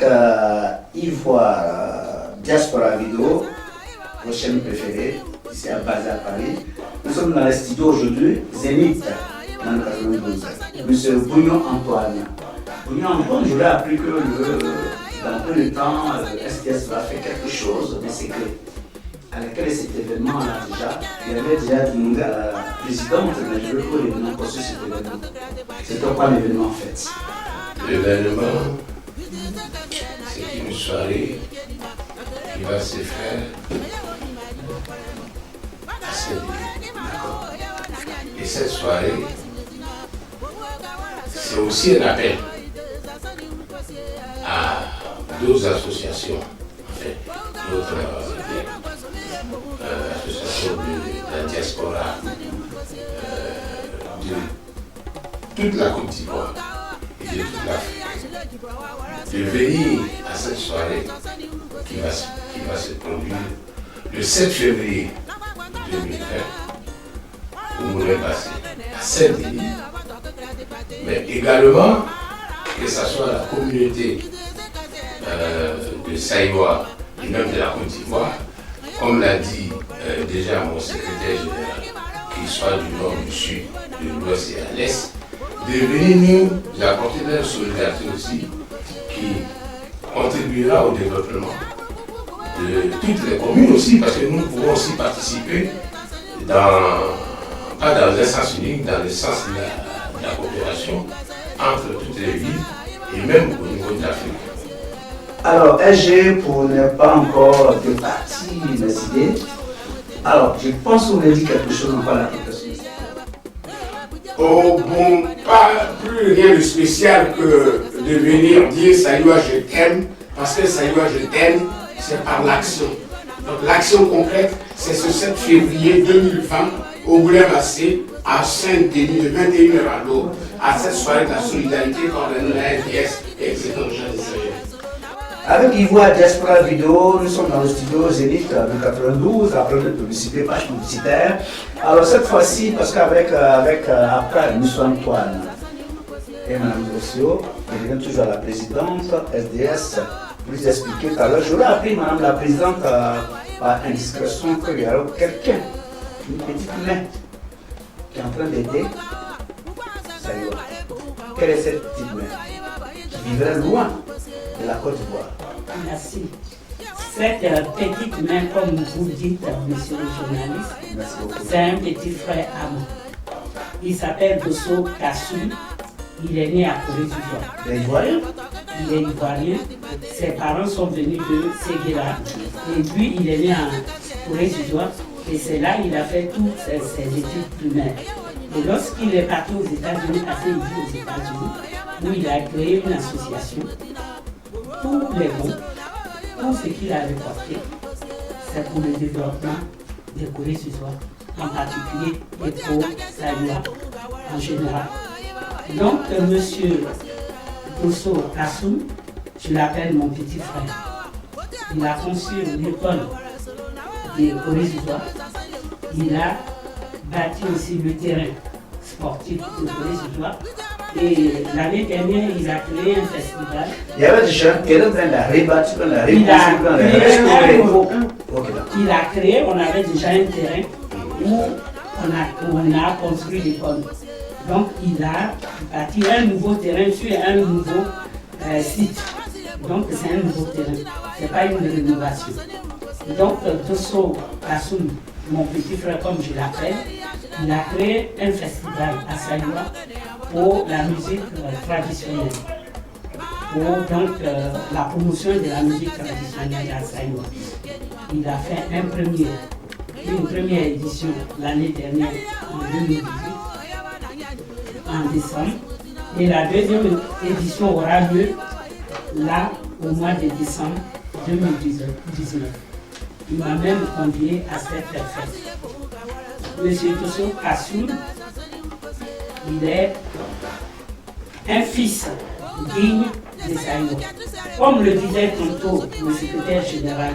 avec Ivoire Diaspora Vidéo, vos chaînes préférées, ici à Basel à Paris. Nous sommes dans les studios aujourd'hui, Zénith, dans le 92. Monsieur Bouillon Antoine. Bouillon Antoine, j'aurais appris que dans peu de temps, STS va faire quelque chose de secret. À laquelle cet événement-là déjà, il avait déjà demandé à la présidente, mais je veux que l'événement poursuive cet événement. C'était quoi l'événement en fait? L'événement, c'est une soirée qui va se faire à Saint-Denis. Et cette soirée, c'est aussi un appel à deux associations, en fait, d'autres associations de la diaspora de toute la Côte d'Ivoire et de toute l'Afrique, de venir à cette soirée qui va se produire le 7 février 2020 au Moulin Passé à Saint-Denis, mais également que ce soit la communauté de Saïwa et même de la Côte d'Ivoire, comme l'a dit déjà mon secrétaire général, qu'il soit du nord, du sud, de l'ouest et à l'est, de venir nous apporter leur solidarité aussi, qui contribuera au développement de toutes les communes aussi, parce que nous pouvons aussi participer pas dans un sens unique, dans le sens de la coopération entre toutes les villes et même au niveau de l'Afrique. Alors, SG, pour ne pas encore départir mes idées, alors je pense qu'on a dit quelque chose encore à la question. Oh bon, pas plus rien de spécial que de venir dire Saïwa je t'aime, parce que Saïwa je t'aime, c'est par l'action. Donc l'action concrète, c'est ce 7 février 2020 au Moulin Passé à Saint-Denis de 21h à l'aube, à cette soirée de la solidarité coordonnée la FDS et Excellent Jean des. Avec Ivoire Diaspora Vidéo, nous sommes dans le studio Zénith de 92, après de publicité, page publicitaire. Alors cette fois-ci, parce qu'avec après M. Antoine et Mme Grossio, je reviens toujours à la présidente SDS, vous expliquer tout à l'heure. J'aurais appris Mme la présidente par indiscrétion qu'il y a quelqu'un, une petite main, qui est en train d'aider Saïwa. Quelle est cette petite main qui vivrait loin de la Côte d'Ivoire? Merci. Cette petite main, comme vous dites, monsieur le journaliste, c'est un petit frère à moi. Il s'appelle Dosso Kassoum. Il est né à Corée d'Ivoire. Il est ivoirien? Il est ivoirien. Ses parents sont venus de Séguéla. Et lui, il est né en Corée d'Ivoire. Et c'est là qu'il a fait toutes ses études primaires. Et lorsqu'il est parti aux États-Unis, parce qu'il vit aux États-Unis, où il a créé une association. Tous les bons, tout ce qu'il a récolté, c'est pour le développement des Corées d'Ivoire, en particulier et pour Saïwa en général. Donc, monsieur Dosso Kassoum, je l'appelle mon petit frère. Il a conçu l'école des Corées d'Ivoire. Il a bâti aussi le terrain sportif de Corée d'Ivoire. Et l'année dernière, il a créé un festival. Il y avait déjà un terrain dans la rebâture, dans la Il a créé, on avait déjà un terrain où on a construit l'école. Donc il a bâti un nouveau terrain sur un nouveau site. Donc c'est un nouveau terrain, ce n'est pas une rénovation. Donc Dosso Kassoum, mon petit frère comme je l'appelle, il a créé un festival à Saïwa pour la musique traditionnelle, pour donc la promotion de la musique traditionnelle à Saïwa. Il a fait une première édition l'année dernière, en 2018, en décembre, et la deuxième édition aura lieu là au mois de décembre 2019. Il m'a même convié à cette fête. Monsieur Dosso Kassoum, il est un fils digne de Saïwa. Comme le disait tantôt le secrétaire général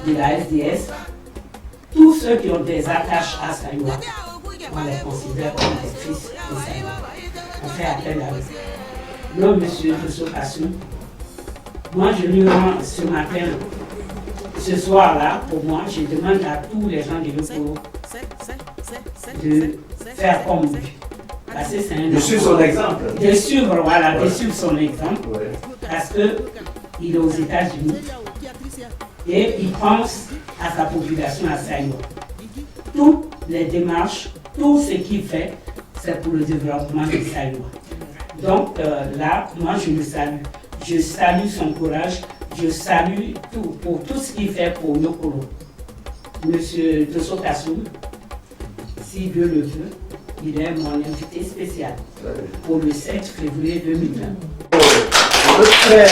de la SDS, tous ceux qui ont des attaches à Saïwa, on les considère comme des fils de Saïwa. On fait appel à eux. Non, monsieur Dosso Kassoum, Moi, je lui rends ce matin, ce soir-là, pour moi, je demande à tous les gens de l'Oporo de faire comme lui. Parce que c'est un de suivre son exemple. De suivre, voilà, de suivre son exemple. Ouais. Parce qu'il est aux États-Unis et il pense à sa population à Saïwa. Toutes les démarches, tout ce qu'il fait, c'est pour le développement de Saïwa. Donc là, moi je le salue. Je salue son courage, je salue pour tout ce qu'il fait pour Yokoro. Monsieur Tosso Kassoum, si Dieu le veut, il est mon invité spécial pour le 7 février 2020. Le frère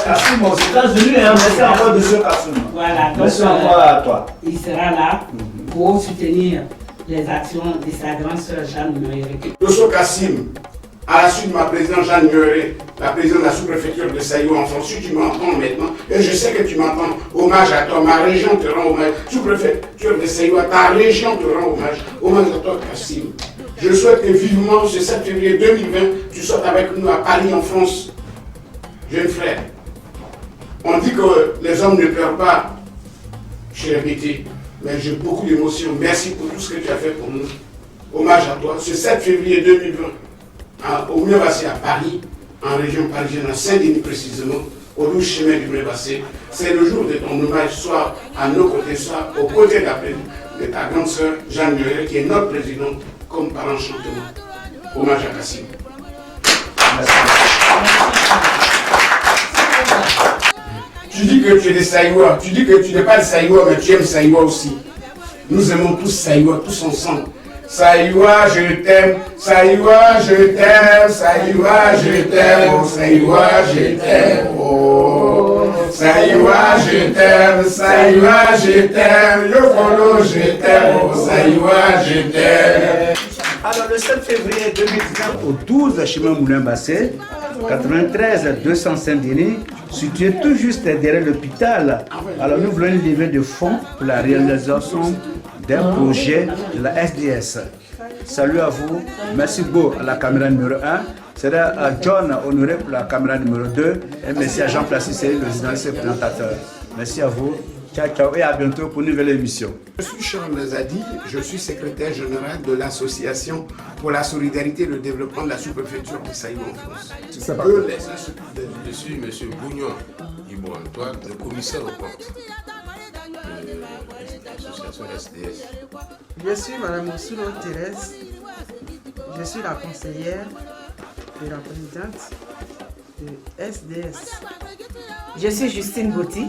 Kassoum aux États-Unis, merci encore de ce Kassoum. Voilà, donc merci encore à toi. Il sera là pour soutenir les actions de sa grande sœur Jeanne Noéré. Tosso Kassim, à la suite de ma présidente Jeanne Noéré, la présidente de la sous-préfecture de Saïwa en France, si tu m'entends maintenant, et je sais que tu m'entends, hommage à toi, ma région te rend hommage, sous-préfecture de Saïwa, ta région te rend hommage à toi Kassim. Je souhaite que vivement ce 7 février 2020, tu sortes avec nous à Paris en France. Jeune frère, on dit que les hommes ne pleurent pas, cher BT, mais j'ai beaucoup d'émotions. Merci pour tout ce que tu as fait pour nous. Hommage à toi. Ce 7 février 2020, au Mur-Bassé à Paris, en région parisienne, à Saint-Denis précisément, au 12 chemin du Mur-Bassé, c'est le jour de ton hommage, soit à nos côtés, soit aux côtés de ta grande sœur Jeanne Noéré, qui est notre présidente, comme par enchantement. Hommage à Kassim. Merci. Tu dis que tu es de Saïwa, tu dis que tu n'es pas de Saïwa, mais tu aimes Saïwa aussi. Nous aimons tous Saïwa, tous ensemble. Saïwa, je t'aime, Saïwa, je t'aime, Saïwa, je t'aime, oh Saïwa, je t'aime, oh Saïwa, je t'aime, Saïwa, je t'aime, Yokoro, je t'aime, oh Saïwa, je t'aime. Alors le 7 février 2019 au 12 chemin Moulin-Bassé, 93 200 Saint-Denis, situé tout juste derrière l'hôpital. Alors nous voulons lever de fonds pour la réalisation d'un projet de la SDS. Salut à vous, merci beaucoup à la caméra numéro 1, c'est à John Honoré pour la caméra numéro 2 et merci à Jean Placissé, le journaliste présentateur. Merci à vous, ciao ciao et à bientôt pour une nouvelle émission. Je suis Charles Zadi, je suis secrétaire général de l'association pour la solidarité et le développement de la sous-préfecture de Saïwa en France. Je suis M. Bougnon Ibo Antoine, le commissaire aux comptes de l'association SDS. Je suis Mme Oussoulo Thérèse, je suis la conseillère de la présidente de SDS. Je suis Justine Bouti,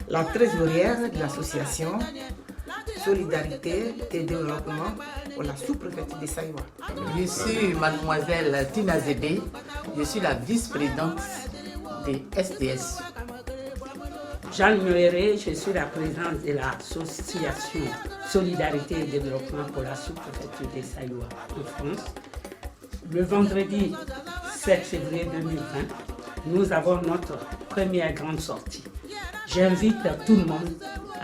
la trésorière de l'association Solidarité et Développement pour la sous-préfecture de Saïwa. Je suis mademoiselle Tina Zébé, je suis la vice-présidente des SDS. Jeanne Noéré, je suis la présidente de l'association Solidarité et Développement pour la sous-préfecture de Saïwa en France. Le vendredi 7 février 2020, nous avons notre première grande sortie. J'invite tout le monde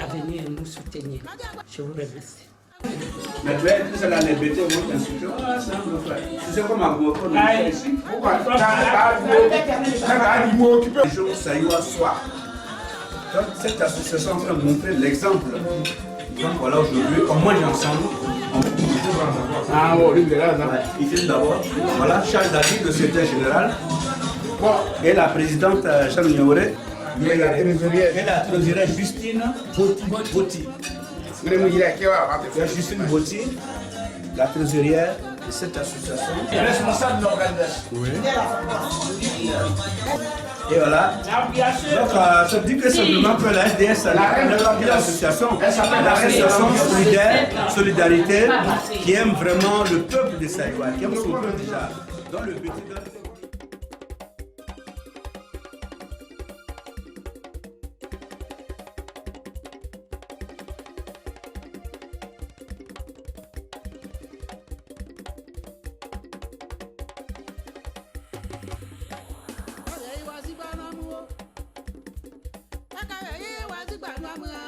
à venir nous soutenir. Je vous remercie. Mais tu es plus à la liberté, moi je t'insulte. Ah, c'est un peu frère. Tu sais comment vous me ici? Pourquoi? Les jours Saïwa soir. Donc cette association est en train de montrer l'exemple. Donc voilà, aujourd'hui, on mange ensemble. Il filme d'abord. Voilà, Charles Dadi, le secrétaire général. Et la présidente Jeanne Noéré. Et la trésorière Justine Bouti. Justine Bouti, la trésorière de cette association. Responsable de l'organisation. Oui. Et voilà. Donc, ça dit que simplement que la SDS, l'association Solidarité, qui aime vraiment le peuple de Saïwa, qui aime son peuple déjà. Dans le but de... Aka yi wa ti gbàgbọ́